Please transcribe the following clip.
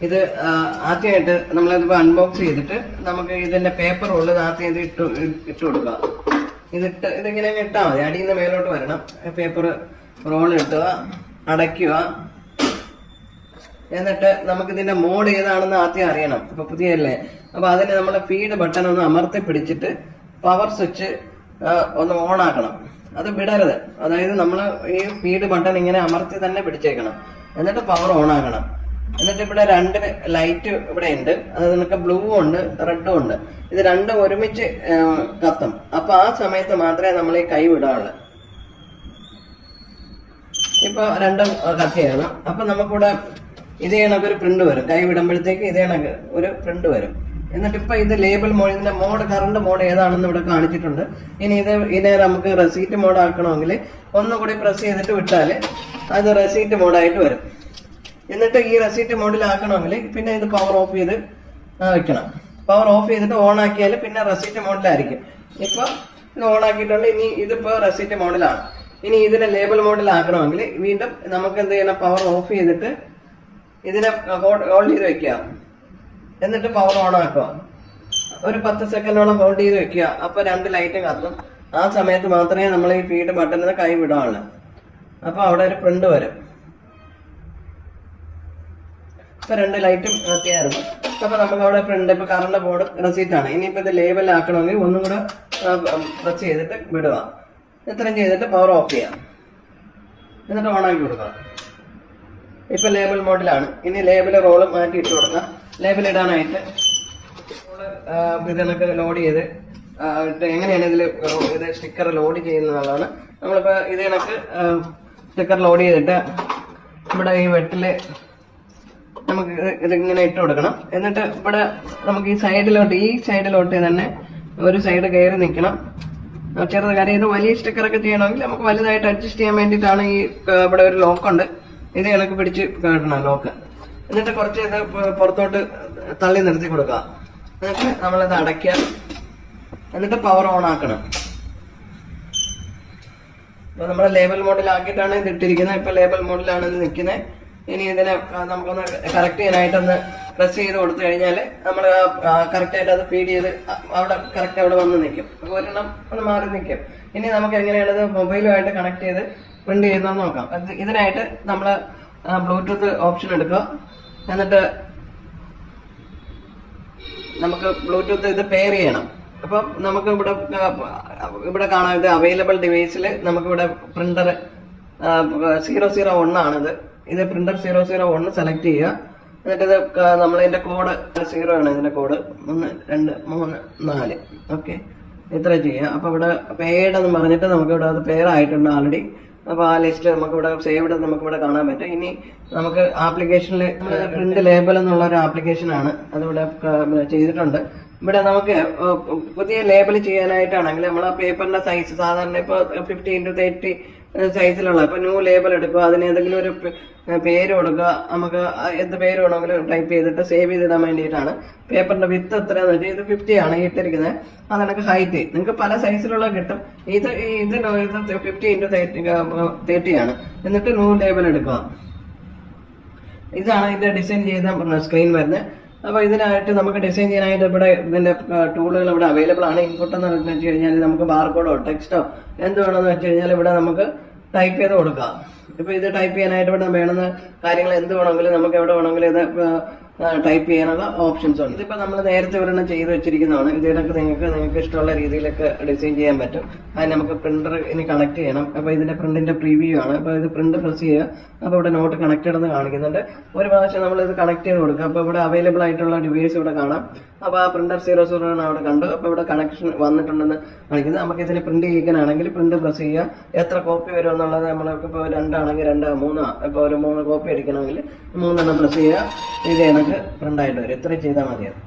ഇത് ആദ്യമായിട്ട് നമ്മളിതിപ്പോൾ അൺബോക്സ് ചെയ്തിട്ട് നമുക്ക് ഇതിന്റെ പേപ്പർ ഉള്ളത് ആദ്യം ഇത് ഇട്ട് കൊടുക്കുക. ഇതിങ്ങനെ ഇട്ടാൽ മതി. അടിയിൽ നിന്ന് മേലോട്ട് വരണം. പേപ്പർ റോൾ ഇട്ടുക, അടയ്ക്കുക. എന്നിട്ട് നമുക്കിതിന്റെ മോഡ് ഏതാണെന്ന് ആദ്യം അറിയണം. ഇപ്പൊ പുതിയല്ലേ, അപ്പൊ അതിന് നമ്മൾ ഫീഡ് ബട്ടൺ ഒന്ന് അമർത്തി പിടിച്ചിട്ട് പവർ സ്വിച്ച് ഒന്ന് ഓൺ ആക്കണം. അത് വിടരുത്. അതായത് നമ്മൾ ഈ ഫീഡ് ബട്ടൺ ഇങ്ങനെ അമർത്തി തന്നെ പിടിച്ചേക്കണം. എന്നിട്ട് പവർ ഓൺ ആക്കണം. എന്നിട്ട് ഇവിടെ 2 ലൈറ്റ് ഇവിടെ ഉണ്ട്. അത് നിനക്ക് ബ്ലൂ ഉണ്ട്, റെഡും ഉണ്ട്. ഇത് രണ്ടും ഒരുമിച്ച് കത്തും. അപ്പൊ ആ സമയത്ത് മാത്രമേ നമ്മൾ ഈ കൈ വിടാറുള്ളൂ. ഇപ്പൊ രണ്ടും കത്തിയാണ്. അപ്പൊ നമുക്കിവിടെ ഇതേ കണക്ക് ഒരു പ്രിന്റ് വരും. കൈ വിടുമ്പോഴത്തേക്ക് ഇതേ കണക്ക് ഒരു പ്രിന്റ് വരും. എന്നിട്ട് ഇപ്പൊ ഇത് ലേബൽ മോഡ്, ഇതിന്റെ മോഡ് കറണ്ട് മോഡ് ഏതാണെന്ന് ഇവിടെ കാണിച്ചിട്ടുണ്ട്. ഇനി ഇതിനെ നമുക്ക് റെസീറ്റ് മോഡ് ആക്കണമെങ്കിൽ ഒന്നുകൂടി പ്രസ് ചെയ്തിട്ട് വിട്ടാൽ അത് റെസീറ്റ് മോഡായിട്ട് വരും. എന്നിട്ട് ഈ റെസീറ്റ് മോഡിലാക്കണമെങ്കിൽ പിന്നെ ഇത് പവർ ഓഫ് ചെയ്ത് വെക്കണം. പവർ ഓഫ് ചെയ്തിട്ട് ഓൺ ആക്കിയാൽ പിന്നെ റെസീറ്റ് മോഡിലായിരിക്കും. ഇപ്പൊ ഇത് ഓൺ ആക്കിയിട്ടുണ്ട്. ഇനി ഇതിപ്പോ റെസീറ്റ് മോഡിലാണ്. ഇനി ഇതിനെ ലേബൽ മോഡിലാക്കണമെങ്കിൽ വീണ്ടും നമുക്ക് എന്ത് ചെയ്യണം, പവർ ഓഫ് ചെയ്തിട്ട് ഇതിനെ ഹോൾഡ് ചെയ്ത് വെക്കുക. എന്നിട്ട് പവർ ഓൺ ആക്കുക. ഒരു 10 സെക്കൻഡോളം ഹോൾഡ് ചെയ്ത് വെക്കുക. അപ്പൊ 2 ലൈറ്റ് കത്തും. ആ സമയത്ത് മാത്രമേ നമ്മൾ ഈ ഫീഡ് ബട്ടണിന് കൈ വിടാവുള്ളൂ. അപ്പൊ അവിടെ ഒരു പ്രിന്റ് വരും. ഇപ്പൊ 2 ലൈറ്റും കത്തിയായിരുന്നു. അപ്പൊ നമുക്ക് അവിടെ പ്രിന്റ്, ഇപ്പൊ കറണ്ട് ബോർഡ് റെസീറ്റ് ആണ്. ഇനിയിപ്പോ ഇത് ലേബൽ ആക്കണമെങ്കിൽ ഒന്നും കൂടെ പ്രസ് ചെയ്തിട്ട് വിടുക. ഇത്രയും ചെയ്തിട്ട് പവർ ഓഫ് ചെയ്യാം. എന്നിട്ട് ഓൺ ആക്കി കൊടുക്കുക. ഇപ്പൊ ലേബൽ മോഡിലാണ്. ഇനി ലേബൽ റോള് മാറ്റി ഇട്ട് കൊടുക്കുക. ലേബൽ ഇടാനായിട്ട് ഇതിനൊക്കെ ലോഡ് ചെയ്ത് എങ്ങനെയാണ് ഇത് സ്റ്റിക്കർ ലോഡ് ചെയ്യുന്നതാണ്. നമ്മളിപ്പോ ഇത് കണക്ക് സ്റ്റിക്കർ ലോഡ് ചെയ്തിട്ട് ഇവിടെ ഈ വെട്ടില് നമുക്ക് ഇതിങ്ങനെ ഇട്ട് കൊടുക്കണം. എന്നിട്ട് ഇവിടെ നമുക്ക് ഈ സൈഡിലോട്ട് തന്നെ ഒരു സൈഡ് കയറി നിൽക്കണം. ചെറുത് കാര്യം ഇത് വലിയ സ്റ്റിക്കറൊക്കെ ചെയ്യണമെങ്കിൽ നമുക്ക് വലുതായിട്ട് അഡ്ജസ്റ്റ് ചെയ്യാൻ വേണ്ടിയിട്ടാണ് ഈ ഇവിടെ ഒരു ലോക്കുണ്ട്. ഇത് കണക്ക് പിടിച്ച് കേട്ടണം ലോക്ക്. എന്നിട്ട് കുറച്ച് ഇത് പുറത്തോട്ട് തള്ളി നിർത്തി കൊടുക്കുക. എന്നിട്ട് നമ്മളിത് അടയ്ക്കുക. എന്നിട്ട് പവർ ഓൺ ആക്കണം. അപ്പൊ നമ്മുടെ ലേബൽ മോഡിലാക്കിയിട്ടാണ് ഇത് ഇട്ടിരിക്കുന്നത്. ഇപ്പൊ ലേബൽ മോഡിലാണ് ഇത് നിൽക്കുന്നത്. ഇനി ഇതിനെ നമുക്കൊന്ന് കറക്റ്റ് ചെയ്യാനായിട്ടൊന്ന് പ്രസ് ചെയ്ത് കൊടുത്തു കഴിഞ്ഞാൽ നമ്മൾ കറക്റ്റായിട്ട് അത് ഫീഡ് ചെയ്ത് കറക്റ്റ് അവിടെ വന്ന് നിൽക്കും. അപ്പോൾ ഒരെണ്ണം ഒന്ന് മാറി നിൽക്കും. ഇനി നമുക്ക് എങ്ങനെയാണത് മൊബൈലുമായിട്ട് കണക്ട് ചെയ്ത് പ്രിന്റ് ചെയ്യുന്നതെന്ന് നോക്കാം. ഇതിനായിട്ട് നമ്മൾ ബ്ലൂടൂത്ത് ഓപ്ഷൻ എടുക്കുക. എന്നിട്ട് നമുക്ക് ബ്ലൂടൂത്ത് ഇത് പെയർ ചെയ്യണം. അപ്പം നമുക്ക് ഇവിടെ കാണാം, ഇത് അവൈലബിൾ ഡിവൈസിൽ നമുക്കിവിടെ പ്രിന്റർ 001 ആണിത്. ഇത് പ്രിന്റർ 001 സെലക്ട് ചെയ്യുക. എന്നിട്ട് ഇത് നമ്മളതിന്റെ കോഡ് 0 ആണ്. ഇതിന്റെ കോഡ് 1 2 3 4. ഓക്കെ, ഇത്ര ചെയ്യുക. അപ്പൊ ഇവിടെ പെയർഡ് എന്ന് പറഞ്ഞിട്ട് നമുക്കിവിടെ അത് പെയർ ആയിട്ടുണ്ട് ആൾറെഡി. അപ്പൊ ആ ലിസ്റ്റ് നമുക്കിവിടെ സേവ്ഡ് നമുക്കിവിടെ കാണാൻ പറ്റും. ഇനി നമുക്ക് ആപ്ലിക്കേഷനിൽ പ്രിന്റ് ലേബൽ എന്നുള്ള ഒരു ആപ്ലിക്കേഷൻ ആണ് അതിവിടെ ചെയ്തിട്ടുണ്ട്. ഇവിടെ നമുക്ക് പുതിയ ലേബൽ ചെയ്യാനായിട്ടാണെങ്കിൽ നമ്മൾ ആ പേപ്പറിന്റെ സൈസ് സാധാരണ ഇപ്പൊ 50x30 സൈസിലുള്ള ഇപ്പൊ ന്യൂ ലേബൽ എടുക്കുക. അതിന് ഏതെങ്കിലും ഒരു പേര് കൊടുക്കുക. നമുക്ക് എന്ത് പേര് വേണമെങ്കിലും ടൈപ്പ് ചെയ്തിട്ട് സേവ് ചെയ്തിടാൻ വേണ്ടിയിട്ടാണ്. പേപ്പറിന്റെ വിത്ത് എത്രയാന്ന് വെച്ചാൽ ഇത് 50 ആണ് ഇട്ടിരിക്കുന്നത്. അതെനിക്ക് ഹൈറ്റ് നിങ്ങൾക്ക് പല സൈസിലുള്ള കിട്ടും. ഇത് 50x30 ആണ്. എന്നിട്ട് ന്യൂ ലേബൽ എടുക്കുക. ഇതാണ് ഇതിന്റെ ഡിസൈൻ ചെയ്ത സ്ക്രീൻ വരുന്നത്. അപ്പൊ ഇതിനായിട്ട് നമുക്ക് ഡിസൈൻ ചെയ്യാനായിട്ട് ഇവിടെ ഇതിന്റെ ടൂളുകൾ ഇവിടെ അവൈലബിൾ ആണ്. ഇൻപുട്ട് എന്ന് വെച്ച് കഴിഞ്ഞാൽ നമുക്ക് ബാർകോഡോ ടെക്സ്റ്റോ എന്ത് വേണമെന്ന് വെച്ച് കഴിഞ്ഞാൽ ഇവിടെ നമുക്ക് ടൈപ്പ് ചെയ്ത് കൊടുക്കാം. ഇപ്പൊ ഇത് ടൈപ്പ് ചെയ്യാനായിട്ട് ഇവിടെ വേണമെന്ന കാര്യങ്ങൾ എന്ത് വേണമെങ്കിലും നമുക്ക് എവിടെ വേണമെങ്കിലും ഇത് ടൈപ്പ് ചെയ്യാനുള്ള ഓപ്ഷൻസ് ഉണ്ട്. ഇതിപ്പോ നമ്മൾ നേരത്തെ ഒരെണ്ണം ചെയ്ത് വെച്ചിരിക്കുന്നതാണ്. ഇതിനൊക്കെ നിങ്ങൾക്ക് ഇഷ്ടമുള്ള രീതിയിലൊക്കെ ഡിസൈൻ ചെയ്യാൻ പറ്റും. അതിന് നമുക്ക് പ്രിന്റർ ഇനി കണക്ട് ചെയ്യണം. അപ്പൊ ഇതിന്റെ പ്രിന്റിന്റെ പ്രിവ്യൂ ആണ്. അപ്പൊ ഇത് പ്രിന്റ് പ്രസ് ചെയ്യുക. അപ്പൊ ഇവിടെ നോട്ട് കണക്റ്റഡ് എന്ന് കാണിക്കുന്നുണ്ട്. ഒരു പ്രാവശ്യം നമ്മൾ ഇത് കണക്ട് ചെയ്ത് കൊടുക്കുക. അപ്പൊ ഇവിടെ അവൈലബിൾ ആയിട്ടുള്ള ഡിവൈസ് ഇവിടെ കാണാം. അപ്പൊ ആ പ്രിന്റർ 00 ആണ് അവിടെ കണ്ടു. അപ്പൊ ഇവിടെ കണക്ഷൻ വന്നിട്ടുണ്ടെന്ന് കാണിക്കുന്നത്. നമുക്ക് ഇതിന് പ്രിന്റ് ചെയ്യിക്കാനാണെങ്കിൽ പ്രിന്റ് പ്രസ് ചെയ്യുക. എത്ര കോപ്പി വരും എന്നുള്ളത് നമ്മൾക്ക് ഇപ്പോൾ 2 ആണെങ്കിൽ 2 3 ഇപ്പോൾ ഒരു 3 കോപ്പി അടിക്കണമെങ്കിൽ 3 പ്രസ് ചെയ്യുക. ഇത് എനിക്ക് പ്രിന്റ് ആയിട്ട് വരും. ഇത്രയും ചെയ്താൽ മതിയാവും.